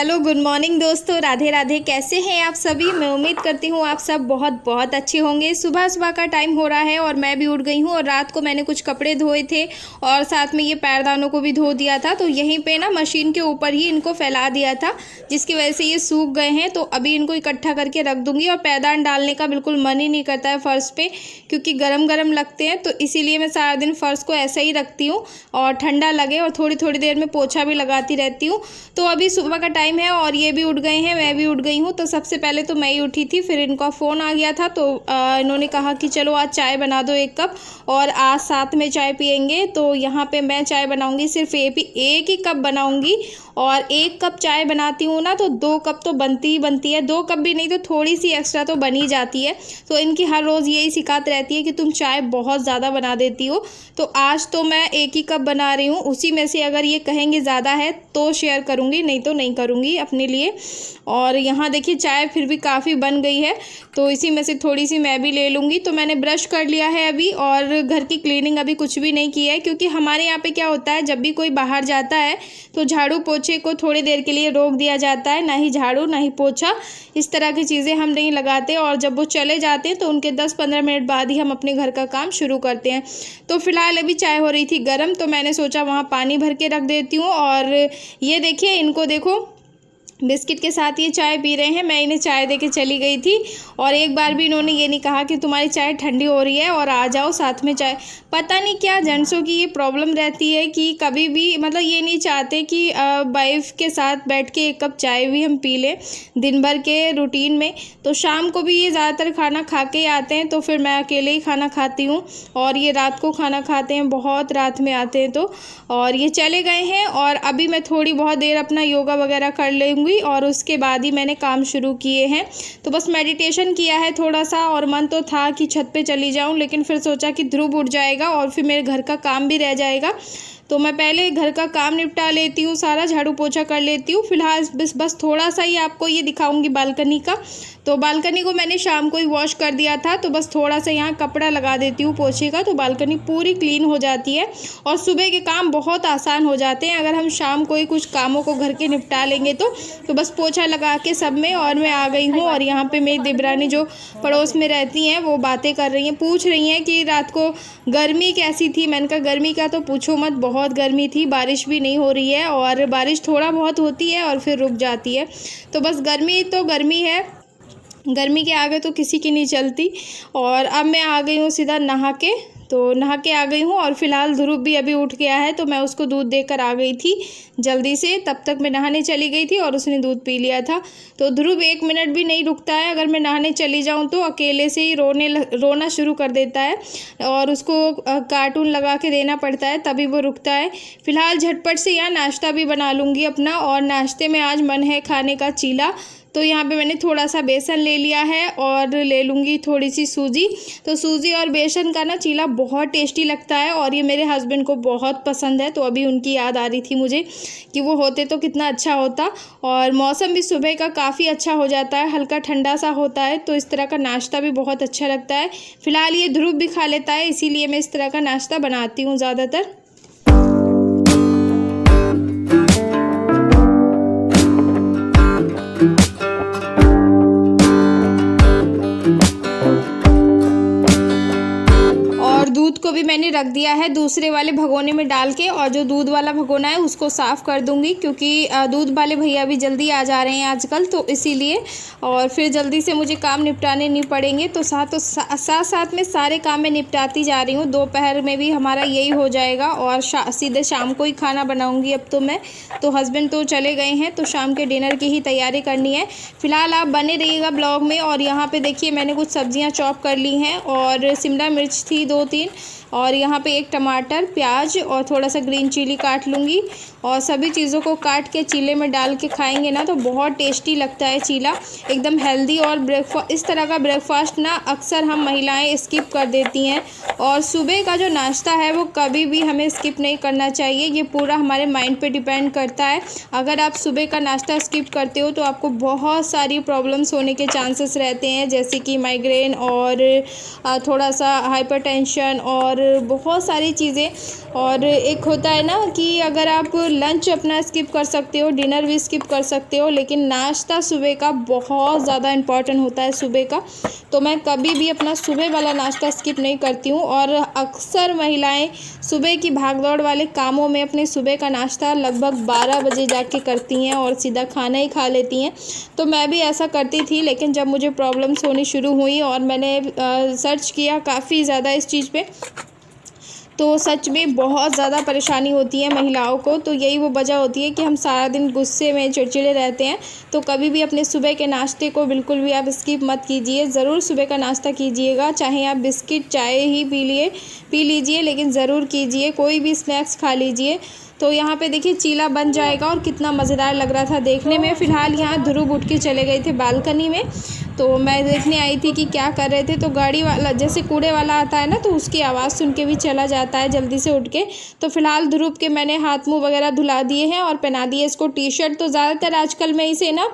Hello good morning दोस्तों, राधे राधे। कैसे हैं आप सभी? मैं उम्मीद करती हूँ आप सब बहुत बहुत अच्छे होंगे। सुबह सुबह का टाइम हो रहा है और मैं भी उठ गई हूँ और रात को मैंने कुछ कपड़े धोए थे और साथ में ये पैरदानों को भी धो दिया था। तो यहीं पे ना मशीन के ऊपर ही इनको फैला दिया था, जिसकी वजह से ये सूख गए हैं। तो अभी इनको इकट्ठा करके रख दूँगी और पैरदान डालने का बिल्कुल मन ही नहीं करता है फ़र्श पर, क्योंकि गर्म गर्म लगते हैं। तो इसीलिए मैं सारा दिन फ़र्श को ऐसा ही रखती हूँ और ठंडा लगे, और थोड़ी थोड़ी देर में पोछा भी लगाती रहती हूँ। तो अभी सुबह का टाइम है और ये भी उठ गए हैं, मैं भी उठ गई हूँ। तो सबसे पहले तो मैं ही उठी थी, फिर इनका फ़ोन आ गया था। तो इन्होंने कहा कि चलो आज चाय बना दो 1 कप, और आज साथ में चाय पियेंगे। तो यहाँ पे मैं चाय बनाऊँगी, सिर्फ एक ही कप बनाऊँगी। और 1 कप चाय बनाती हूँ ना तो 2 कप तो बनती ही बनती है। 2 कप भी नहीं तो थोड़ी सी एक्स्ट्रा तो बन ही जाती है। तो इनकी हर रोज़ यही शिकायत रहती है कि तुम चाय बहुत ज़्यादा बना देती हो। तो आज तो मैं 1 ही कप बना रही हूँ, उसी में से अगर ये कहेंगे ज़्यादा है तो शेयर करूँगी, नहीं तो नहीं करूँगी अपने लिए। और यहाँ देखिए चाय फिर भी काफ़ी बन गई है, तो इसी में से थोड़ी सी मैं भी ले लूँगी। तो मैंने ब्रश कर लिया है अभी, और घर की क्लीनिंग अभी कुछ भी नहीं की है, क्योंकि हमारे यहाँ पे क्या होता है, जब भी कोई बाहर जाता है तो झाड़ू पोछे को थोड़ी देर के लिए रोक दिया जाता है। ना ही झाड़ू ना ही पोछा, इस तरह की चीज़ें हम नहीं लगाते। और जब वो चले जाते हैं तो उनके 10-15 मिनट बाद ही हम अपने घर का काम शुरू करते हैं। तो फिलहाल अभी चाय हो रही थी गर्म, तो मैंने सोचा वहाँ पानी भर के रख देती हूँ। और ये देखिए, इनको देखो बिस्किट के साथ ये चाय पी रहे हैं। मैं इन्हें चाय देके चली गई थी, और एक बार भी इन्होंने ये नहीं कहा कि तुम्हारी चाय ठंडी हो रही है और आ जाओ साथ में चाय। पता नहीं क्या जेंट्सों की ये प्रॉब्लम रहती है कि कभी भी मतलब ये नहीं चाहते कि वाइफ के साथ बैठ के 1 कप चाय भी हम पी लें दिन भर के रूटीन में। तो शाम को भी ये ज़्यादातर खाना खा के ही आते हैं, तो फिर मैं अकेले ही खाना खाती हूँ, और ये रात को खाना खाते हैं, बहुत रात में आते हैं। तो और ये चले गए हैं, और अभी मैं थोड़ी बहुत देर अपना योगा वगैरह कर लूँगी, और उसके बाद ही मैंने काम शुरू किए हैं। तो बस मेडिटेशन किया है थोड़ा सा, और मन तो था कि छत पे चली जाऊं, लेकिन फिर सोचा कि ध्रुव उठ जाएगा और फिर मेरे घर का काम भी रह जाएगा। तो मैं पहले घर का काम निपटा लेती हूँ, सारा झाड़ू पोछा कर लेती हूँ। फिलहाल बस थोड़ा सा ही आपको ये दिखाऊंगी बालकनी का। तो बालकनी को मैंने शाम को ही वॉश कर दिया था, तो बस थोड़ा सा यहाँ कपड़ा लगा देती हूँ पोछे का, तो बालकनी पूरी क्लीन हो जाती है। और सुबह के काम बहुत आसान हो जाते हैं अगर हम शाम को ही कुछ कामों को घर के निपटा लेंगे तो बस पोछा लगा के सब में। और मैं आ गई हूँ, और यहाँ पे मेरी दिबरानी जो पड़ोस में रहती हैं वो बातें कर रही हैं, पूछ रही हैं कि रात को गर्मी कैसी थी। मैंने कहा गर्मी का तो पूछो मत, बहुत गर्मी थी, बारिश भी नहीं हो रही है, और बारिश थोड़ा बहुत होती है और फिर रुक जाती है। तो बस गर्मी तो गर्मी है, गर्मी के आगे तो किसी की नहीं चलती। और अब मैं आ गई हूँ सीधा नहा के आ गई हूँ। और फिलहाल ध्रुव भी अभी उठ गया है, तो मैं उसको दूध देकर आ गई थी जल्दी से। तब तक मैं नहाने चली गई थी और उसने दूध पी लिया था। तो ध्रुव 1 मिनट भी नहीं रुकता है, अगर मैं नहाने चली जाऊँ तो अकेले से ही रोना शुरू कर देता है, और उसको कार्टून लगा के देना पड़ता है तभी वो रुकता है। फिलहाल झटपट से यहाँ नाश्ता भी बना लूँगी अपना, और नाश्ते में आज मन है खाने का चीला। तो यहाँ पे मैंने थोड़ा सा बेसन ले लिया है, और ले लूँगी थोड़ी सी सूजी। तो सूजी और बेसन का ना चीला बहुत टेस्टी लगता है, और ये मेरे हस्बैंड को बहुत पसंद है। तो अभी उनकी याद आ रही थी मुझे कि वो होते तो कितना अच्छा होता। और मौसम भी सुबह का काफ़ी अच्छा हो जाता है, हल्का ठंडा सा होता है, तो इस तरह का नाश्ता भी बहुत अच्छा लगता है। फिलहाल ये ध्रुव भी खा लेता है, इसीलिए मैं इस तरह का नाश्ता बनाती हूँ ज़्यादातर। दूध को भी मैंने रख दिया है दूसरे वाले भगोने में डाल के, और जो दूध वाला भगोना है उसको साफ़ कर दूंगी, क्योंकि दूध वाले भैया भी जल्दी आ जा रहे हैं आजकल, तो इसीलिए। और फिर जल्दी से मुझे काम निपटाने नहीं पड़ेंगे, तो साथ में सारे काम मैं निपटाती जा रही हूँ। दोपहर में भी हमारा यही हो जाएगा, और सीधे शाम को ही खाना बनाऊँगी अब तो मैं। तो हस्बैंड तो चले गए हैं, तो शाम के डिनर की ही तैयारी करनी है। फिलहाल आप बने रहिएगा ब्लॉग में। और यहाँ पे देखिए मैंने कुछ सब्जियां चॉप कर ली हैं, और शिमला मिर्च थी 2-3, और यहाँ पे 1 टमाटर, प्याज और थोड़ा सा ग्रीन चिली काट लूँगी। और सभी चीज़ों को काट के चीले में डाल के खाएंगे ना तो बहुत टेस्टी लगता है चीला, एकदम हेल्दी। और इस तरह का ब्रेकफास्ट ना अक्सर हम महिलाएं स्किप कर देती हैं, और सुबह का जो नाश्ता है वो कभी भी हमें स्किप नहीं करना चाहिए। ये पूरा हमारे माइंड पे डिपेंड करता है। अगर आप सुबह का नाश्ता स्किप करते हो तो आपको बहुत सारी प्रॉब्लम्स होने के चांसेस रहते हैं, जैसे कि माइग्रेन और थोड़ा सा हाइपरटेंशन और बहुत सारी चीज़ें। और एक होता है ना कि अगर आप लंच अपना स्किप कर सकते हो, डिनर भी स्किप कर सकते हो, लेकिन नाश्ता सुबह का बहुत ज़्यादा इम्पॉर्टेंट होता है सुबह का। तो मैं कभी भी अपना सुबह वाला नाश्ता स्किप नहीं करती हूँ। और अक्सर महिलाएं सुबह की भागदौड़ वाले कामों में अपने सुबह का नाश्ता लगभग 12 बजे जाके करती हैं और सीधा खाना ही खा लेती हैं। तो मैं भी ऐसा करती थी, लेकिन जब मुझे प्रॉब्लम्स होनी शुरू हुई और मैंने सर्च किया काफ़ी ज़्यादा इस चीज़ पे, तो सच में बहुत ज़्यादा परेशानी होती है महिलाओं को। तो यही वो वजह होती है कि हम सारा दिन गुस्से में चिड़चिड़े रहते हैं। तो कभी भी अपने सुबह के नाश्ते को बिल्कुल भी आप स्किप मत कीजिए, ज़रूर सुबह का नाश्ता कीजिएगा। चाहे आप बिस्किट चाय ही पी लीजिए, लेकिन ज़रूर कीजिए, कोई भी स्नैक्स खा लीजिए। तो यहाँ पे देखिए चीला बन जाएगा और कितना मज़ेदार लग रहा था देखने में। फ़िलहाल यहाँ ध्रुव उठ के चले गए थे बालकनी में, तो मैं देखने आई थी कि क्या कर रहे थे। तो गाड़ी वाला जैसे कूड़े वाला आता है ना, तो उसकी आवाज़ सुन के भी चला जाता है जल्दी से उठ के। तो फ़िलहाल ध्रुव के मैंने हाथ मुँह वगैरह धुला दिए हैं और पहना दिए इसको टी-शर्ट। तो ज़्यादातर आजकल मैं इसे ना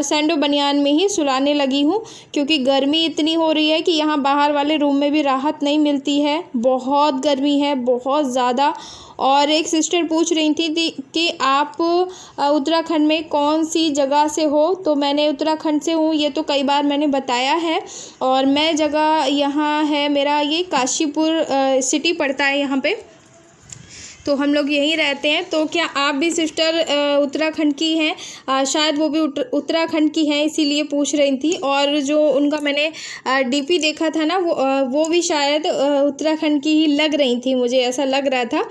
सैंडो बनियान में ही सुलाने लगी हूँ, क्योंकि गर्मी इतनी हो रही है कि यहाँ बाहर वाले रूम में भी राहत नहीं मिलती है। बहुत गर्मी है, बहुत ज़्यादा। और एक सिस्टर पूछ रही थी कि आप उत्तराखंड में कौन सी जगह से हो। तो मैंने उत्तराखंड से हूँ, ये तो कई बार मैंने बताया है। और मैं जगह यहाँ है मेरा ये काशीपुर सिटी पड़ता है यहाँ पे, तो हम लोग यहीं रहते हैं। तो क्या आप भी सिस्टर उत्तराखंड की हैं? शायद वो भी उत्तराखंड की हैं, इसीलिए पूछ रही थी। और जो उनका मैंने डीपी देखा था ना, वो भी शायद उत्तराखंड की ही लग रही थी, मुझे ऐसा लग रहा था।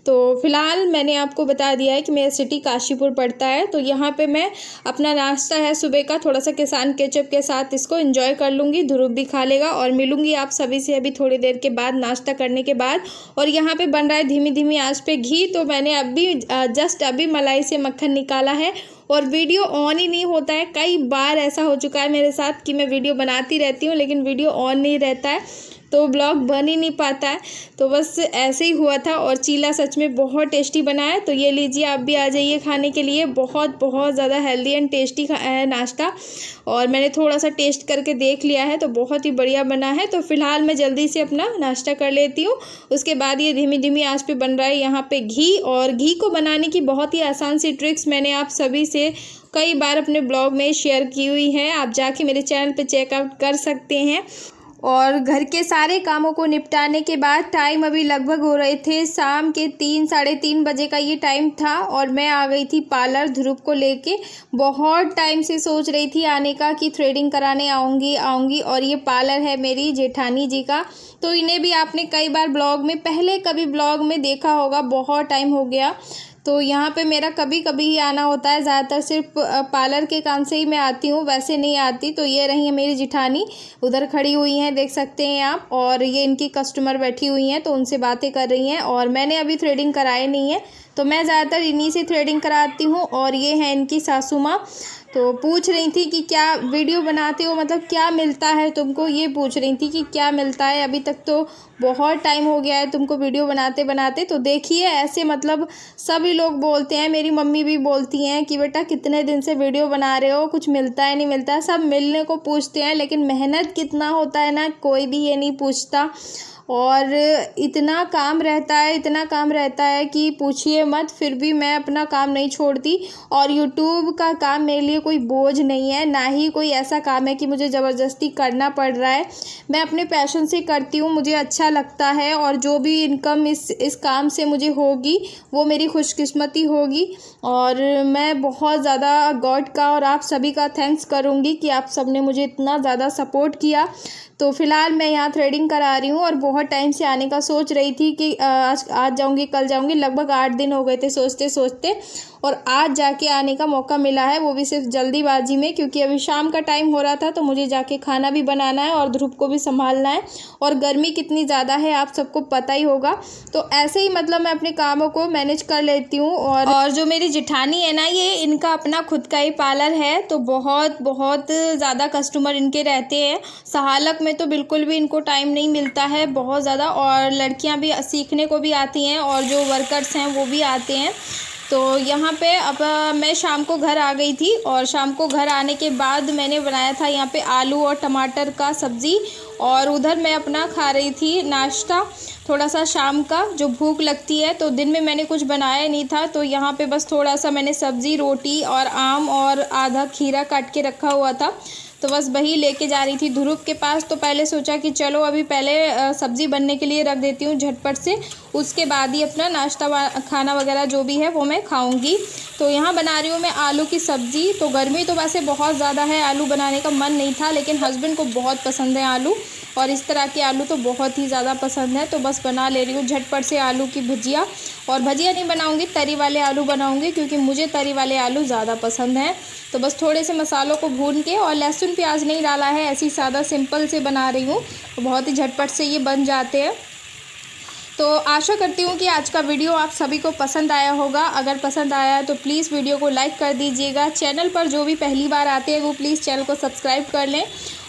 तो फ़िलहाल मैंने आपको बता दिया है कि मेरा सिटी काशीपुर पड़ता है। तो यहाँ पे मैं अपना नाश्ता है सुबह का, थोड़ा सा किसान केचप के साथ इसको एंजॉय कर लूँगी, ध्रुव भी खा लेगा। और मिलूँगी आप सभी से अभी थोड़ी देर के बाद, नाश्ता करने के बाद। और यहाँ पे बन रहा है धीमी धीमी आंच पे घी। तो मैंने जस्ट अभी मलाई से मक्खन निकाला है और वीडियो ऑन ही नहीं होता है। कई बार ऐसा हो चुका है मेरे साथ कि मैं वीडियो बनाती रहती हूँ लेकिन वीडियो ऑन नहीं रहता है, तो ब्लॉग बन ही नहीं पाता है। तो बस ऐसे ही हुआ था। और चीला सच में बहुत टेस्टी बना है। तो ये लीजिए, आप भी आ जाइए खाने के लिए। बहुत बहुत ज़्यादा हेल्दी एंड टेस्टी है नाश्ता। और मैंने थोड़ा सा टेस्ट करके देख लिया है, तो बहुत ही बढ़िया बना है। तो फ़िलहाल मैं जल्दी से अपना नाश्ता कर लेती हूँ। उसके बाद ये धीमी धीमी आंच पे बन रहा है यहाँ पे घी। और घी को बनाने की बहुत ही आसान सी ट्रिक्स मैंने आप सभी से कई बार अपने ब्लॉग में शेयर की हुई है, आप जाके मेरे चैनल पे चेकआउट कर सकते हैं। और घर के सारे कामों को निपटाने के बाद टाइम अभी लगभग हो रहे थे शाम के 3 साढ़े 3 बजे का ये टाइम था। और मैं आ गई थी पार्लर ध्रुव को लेके। बहुत टाइम से सोच रही थी आने का कि थ्रेडिंग कराने आऊँगी। और ये पार्लर है मेरी जेठानी जी का। तो इन्हें भी आपने कई बार ब्लॉग में, पहले कभी ब्लॉग में देखा होगा, बहुत टाइम हो गया। तो यहाँ पे मेरा कभी कभी ही आना होता है, ज़्यादातर सिर्फ पार्लर के काम से ही मैं आती हूँ, वैसे नहीं आती। तो ये रही है मेरी जिठानी, उधर खड़ी हुई हैं, देख सकते हैं आप। और ये इनकी कस्टमर बैठी हुई हैं, तो उनसे बातें कर रही हैं। और मैंने अभी थ्रेडिंग कराए नहीं है, तो मैं ज़्यादातर इन्हीं से थ्रेडिंग कराती हूँ। और ये है इनकी सासू माँ। तो पूछ रही थी कि क्या वीडियो बनाते हो, मतलब क्या मिलता है तुमको, ये पूछ रही थी कि क्या मिलता है। अभी तक तो बहुत टाइम हो गया है तुमको वीडियो बनाते बनाते। तो देखिए ऐसे मतलब सभी लोग बोलते हैं, मेरी मम्मी भी बोलती हैं कि बेटा कितने दिन से वीडियो बना रहे हो, कुछ मिलता है नहीं मिलता है। सब मिलने को पूछते हैं, लेकिन मेहनत कितना होता है ना, कोई भी ये नहीं पूछता। और इतना काम रहता है कि पूछिए मत। फिर भी मैं अपना काम नहीं छोड़ती। और यूट्यूब का काम मेरे लिए कोई बोझ नहीं है, ना ही कोई ऐसा काम है कि मुझे ज़बरदस्ती करना पड़ रहा है। मैं अपने पैशन से करती हूँ, मुझे अच्छा लगता है। और जो भी इनकम इस काम से मुझे होगी वो मेरी खुशकिस्मती होगी। और मैं बहुत ज़्यादा गॉड का और आप सभी का थैंक्स करूँगी कि आप सब ने मुझे इतना ज़्यादा सपोर्ट किया। तो फ़िलहाल मैं यहाँ थ्रेडिंग करा रही हूँ। और बहुत टाइम से आने का सोच रही थी कि आज जाऊँगी कल जाऊँगी, लगभग 8 दिन हो गए थे सोचते सोचते। और आज जाके आने का मौका मिला है, वो भी सिर्फ जल्दीबाजी में, क्योंकि अभी शाम का टाइम हो रहा था। तो मुझे जाके खाना भी बनाना है और ध्रुव को भी संभालना है। और गर्मी कितनी ज़्यादा है आप सबको पता ही होगा। तो ऐसे ही मतलब मैं अपने कामों को मैनेज कर लेती हूँ। और जो मेरी जेठानी है ना, ये इनका अपना खुद का ही पार्लर है। तो बहुत बहुत ज़्यादा कस्टमर इनके रहते हैं। सहालक में तो बिल्कुल भी इनको टाइम नहीं मिलता है, बहुत ज़्यादा। और लड़कियाँ भी सीखने को भी आती हैं और जो वर्कर्स हैं वो भी आते हैं। तो यहाँ पे अब मैं शाम को घर आ गई थी और शाम को घर आने के बाद मैंने बनाया था यहाँ पे आलू और टमाटर का सब्ज़ी। और उधर मैं अपना खा रही थी नाश्ता, थोड़ा सा शाम का जो भूख लगती है। तो दिन में मैंने कुछ बनाया नहीं था, तो यहाँ पे बस थोड़ा सा मैंने सब्ज़ी, रोटी और आम और आधा खीरा काट के रखा हुआ था, तो बस वही लेके जा रही थी ध्रुव के पास। तो पहले सोचा कि चलो अभी पहले सब्ज़ी बनने के लिए रख देती हूँ झटपट से, उसके बाद ही अपना नाश्ता खाना वगैरह जो भी है वो मैं खाऊंगी। तो यहाँ बना रही हूँ मैं आलू की सब्ज़ी। तो गर्मी तो वैसे बहुत ज़्यादा है, आलू बनाने का मन नहीं था, लेकिन हस्बैंड को बहुत पसंद है आलू, और इस तरह के आलू तो बहुत ही ज़्यादा पसंद है। तो बस बना ले रही हूँ झटपट से आलू की भुजिया। और भुजिया नहीं बनाऊँगी, तरी वाले आलू बनाऊँगी, क्योंकि मुझे तरी वाले आलू ज़्यादा पसंद हैं। तो बस थोड़े से मसालों को भून के, और लहसुन प्याज नहीं डाला है, ऐसी सादा सिंपल से बना रही हूँ। तो बहुत ही झटपट से ये बन जाते हैं। तो आशा करती हूँ कि आज का वीडियो आप सभी को पसंद आया होगा। अगर पसंद आया है तो प्लीज़ वीडियो को लाइक कर दीजिएगा। चैनल पर जो भी पहली बार आते हैं वो प्लीज़ चैनल को सब्सक्राइब कर लें।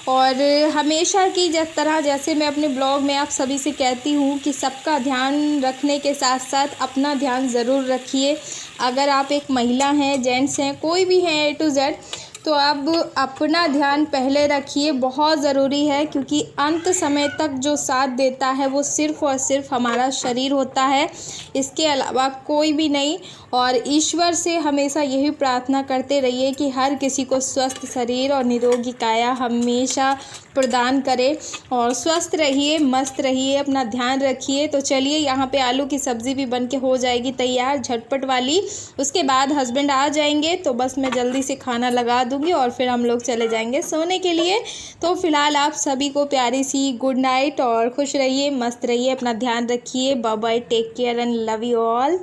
और हमेशा की तरह जैसे मैं अपने ब्लॉग में आप सभी से कहती हूँ कि सबका ध्यान रखने के साथ साथ अपना ध्यान ज़रूर रखिए। अगर आप एक महिला हैं, जेंट्स हैं, कोई भी हैं A to Z, तो अब अपना ध्यान पहले रखिए, बहुत ज़रूरी है, क्योंकि अंत समय तक जो साथ देता है वो सिर्फ़ और सिर्फ हमारा शरीर होता है, इसके अलावा कोई भी नहीं। और ईश्वर से हमेशा यही प्रार्थना करते रहिए कि हर किसी को स्वस्थ शरीर और निरोगी काया हमेशा प्रदान करे। और स्वस्थ रहिए, मस्त रहिए, अपना ध्यान रखिए। तो चलिए, यहाँ पे आलू की सब्ज़ी भी बन के हो जाएगी तैयार झटपट वाली। उसके बाद हस्बैंड आ जाएंगे तो बस मैं जल्दी से खाना लगा दूँगी और फिर हम लोग चले जाएंगे सोने के लिए। तो फ़िलहाल आप सभी को प्यारी सी गुड नाइट, और खुश रहिए, मस्त रहिए, अपना ध्यान रखिए। Bye bye, take care and love you all.